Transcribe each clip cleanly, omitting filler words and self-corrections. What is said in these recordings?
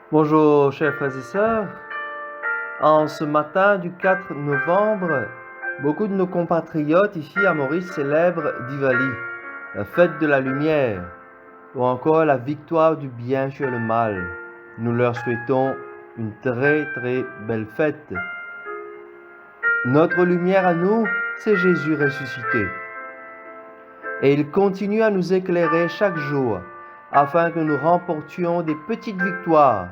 Bonjour chers frères et sœurs. En ce matin du 4 novembre, beaucoup de nos compatriotes ici à Maurice célèbrent Diwali, la fête de la lumière, ou encore la victoire du bien sur le mal. Nous leur souhaitons une très belle fête. Notre lumière à nous, c'est Jésus ressuscité. Et il continue à nous éclairer chaque jour afin que nous remportions des petites victoires,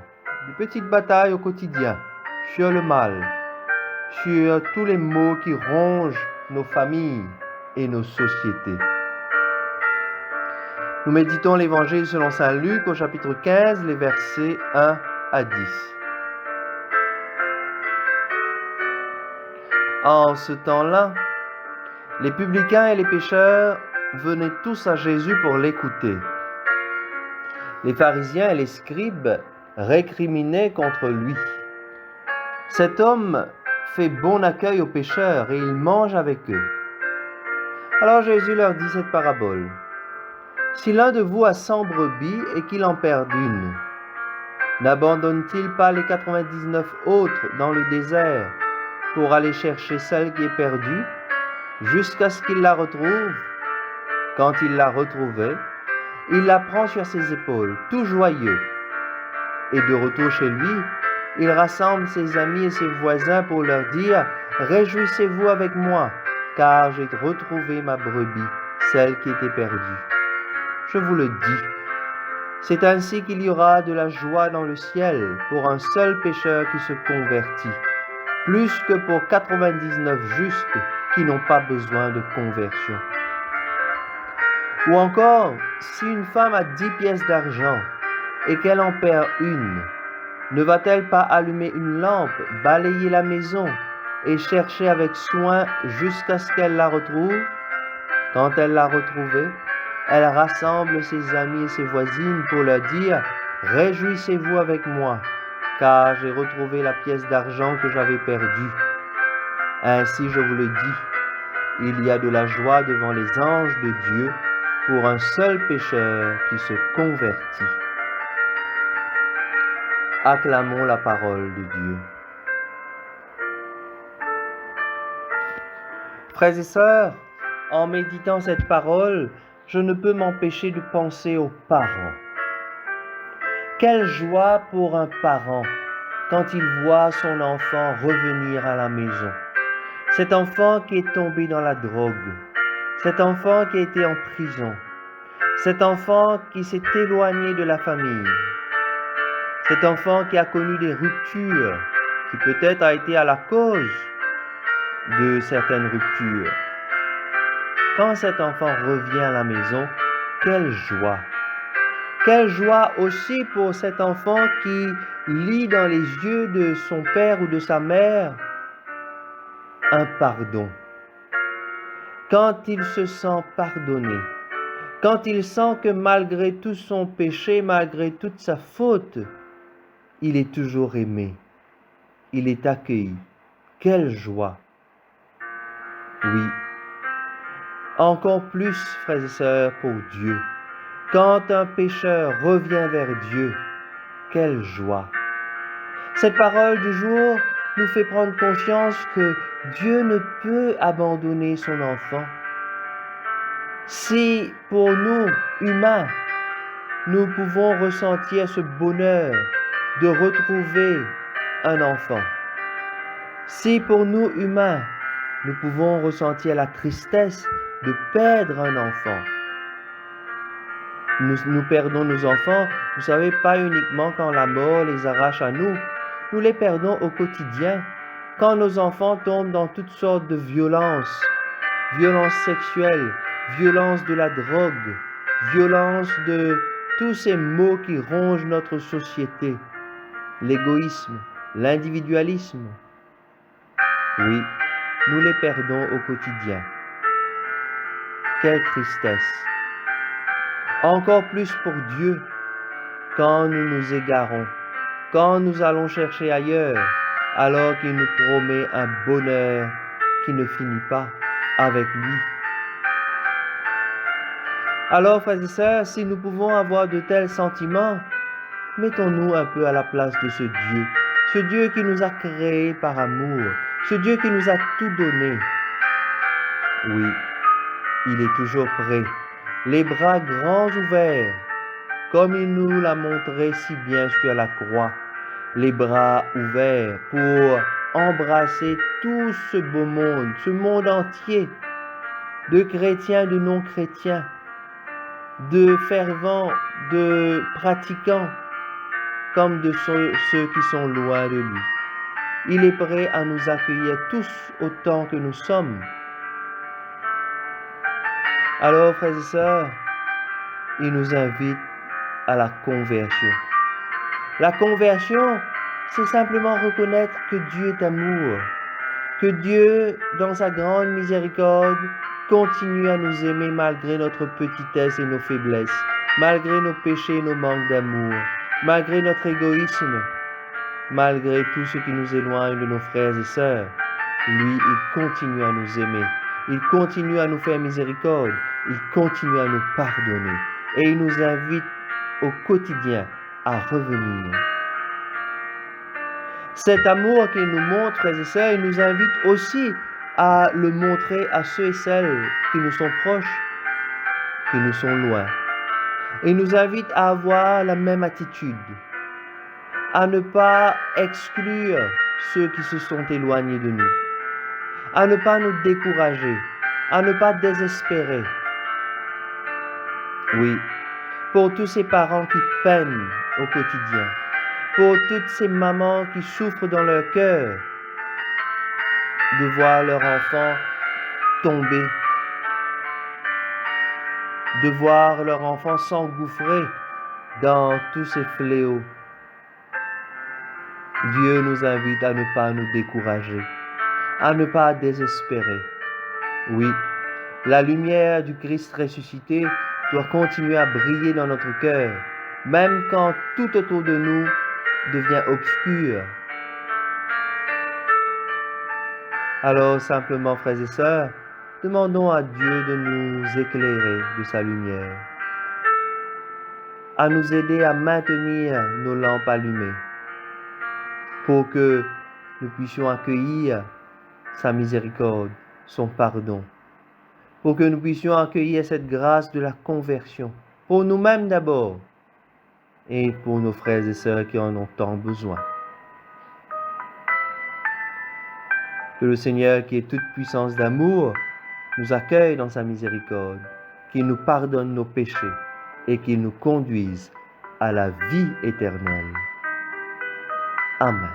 des petites batailles au quotidien sur le mal, sur tous les maux qui rongent nos familles et nos sociétés. Nous méditons l'Évangile selon saint Luc au chapitre 15, les versets 1 à 10. En ce temps-là, les publicains et les pécheurs venaient tous à Jésus pour l'écouter. Les pharisiens et les scribes récriminaient contre lui. Cet homme fait bon accueil aux pécheurs et il mange avec eux. Alors Jésus leur dit cette parabole. Si l'un de vous a 100 brebis et qu'il en perd une, n'abandonne-t-il pas les 99 autres dans le désert pour aller chercher celle qui est perdue jusqu'à ce qu'il la retrouve? Quand il l'a retrouvée, il la prend sur ses épaules, tout joyeux. Et de retour chez lui, il rassemble ses amis et ses voisins pour leur dire « Réjouissez-vous avec moi, car j'ai retrouvé ma brebis, celle qui était perdue. » Je vous le dis, c'est ainsi qu'il y aura de la joie dans le ciel pour un seul pécheur qui se convertit, plus que pour 99 justes qui n'ont pas besoin de conversion. Ou encore, si une femme a 10 pièces d'argent et qu'elle en perd une, ne va-t-elle pas allumer une lampe, balayer la maison et chercher avec soin jusqu'à ce qu'elle la retrouve? Quand elle l'a retrouvée, elle rassemble ses amis et ses voisines pour leur dire « Réjouissez-vous avec moi, car j'ai retrouvé la pièce d'argent que j'avais perdue. » Ainsi, je vous le dis, il y a de la joie devant les anges de Dieu pour un seul pécheur qui se convertit. Acclamons la parole de Dieu. Frères et sœurs, en méditant cette parole, je ne peux m'empêcher de penser aux parents. Quelle joie pour un parent quand il voit son enfant revenir à la maison. Cet enfant qui est tombé dans la drogue, cet enfant qui a été en prison, cet enfant qui s'est éloigné de la famille, cet enfant qui a connu des ruptures, qui peut-être a été à la cause de certaines ruptures. Quand cet enfant revient à la maison, quelle joie! Quelle joie aussi pour cet enfant qui lit dans les yeux de son père ou de sa mère un pardon. Quand il se sent pardonné, quand il sent que malgré tout son péché, malgré toute sa faute, il est toujours aimé, il est accueilli. Quelle joie! Oui, encore plus, frères et sœurs, pour Dieu. Quand un pécheur revient vers Dieu, quelle joie! Cette parole du jour nous fait prendre conscience que Dieu ne peut abandonner son enfant. Si pour nous, humains, nous pouvons ressentir ce bonheur de retrouver un enfant, si pour nous, humains, nous pouvons ressentir la tristesse de perdre un enfant, nous perdons nos enfants, vous savez, pas uniquement quand la mort les arrache à nous, nous les perdons au quotidien, quand nos enfants tombent dans toutes sortes de violences, violences sexuelles, violence de la drogue, violence de tous ces maux qui rongent notre société, l'égoïsme, l'individualisme. Oui, nous les perdons au quotidien. Quelle tristesse! Encore plus pour Dieu, quand nous nous égarons, quand nous allons chercher ailleurs, alors qu'il nous promet un bonheur qui ne finit pas avec lui. Alors, frères et sœurs, si nous pouvons avoir de tels sentiments, Mettons-nous un peu à la place de ce Dieu qui nous a créés par amour, ce Dieu qui nous a tout donné. Oui, il est toujours prêt, les bras grands ouverts, comme il nous l'a montré si bien sur la croix, les bras ouverts pour embrasser tout ce beau monde, ce monde entier, de chrétiens, de non-chrétiens, de fervents, de pratiquants, comme de ceux qui sont loin de lui. Il est prêt à nous accueillir tous autant que nous sommes. Alors, frères et sœurs, il nous invite à la conversion. La conversion, c'est simplement reconnaître que Dieu est amour, que Dieu, dans sa grande miséricorde, continue à nous aimer malgré notre petitesse et nos faiblesses, malgré nos péchés et nos manques d'amour, malgré notre égoïsme, malgré tout ce qui nous éloigne de nos frères et sœurs. Lui, il continue à nous aimer, il continue à nous faire miséricorde, il continue à nous pardonner et il nous invite au quotidien à revenir. Cet amour qu'il nous montre, frères et sœurs, il nous invite aussi à le montrer à ceux et celles qui nous sont proches, qui nous sont loin. Il nous invite à avoir la même attitude, à ne pas exclure ceux qui se sont éloignés de nous, à ne pas nous décourager, à ne pas désespérer. Oui, pour tous ces parents qui peinent au quotidien, pour toutes ces mamans qui souffrent dans leur cœur de voir leur enfant tomber, de voir leur enfant s'engouffrer dans tous ces fléaux. Dieu nous invite à ne pas nous décourager, à ne pas désespérer. Oui, la lumière du Christ ressuscité doit continuer à briller dans notre cœur, même quand tout autour de nous devient obscur. Alors simplement, frères et sœurs, demandons à Dieu de nous éclairer de sa lumière, à nous aider à maintenir nos lampes allumées, pour que nous puissions accueillir sa miséricorde, son pardon, pour que nous puissions accueillir cette grâce de la conversion, pour nous-mêmes d'abord, et pour nos frères et sœurs qui en ont tant besoin. Que le Seigneur, qui est toute puissance d'amour, nous accueille dans sa miséricorde, qu'il nous pardonne nos péchés et qu'il nous conduise à la vie éternelle. Amen.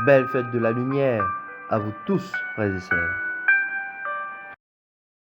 Belle fête de la lumière à vous tous, frères et sœurs.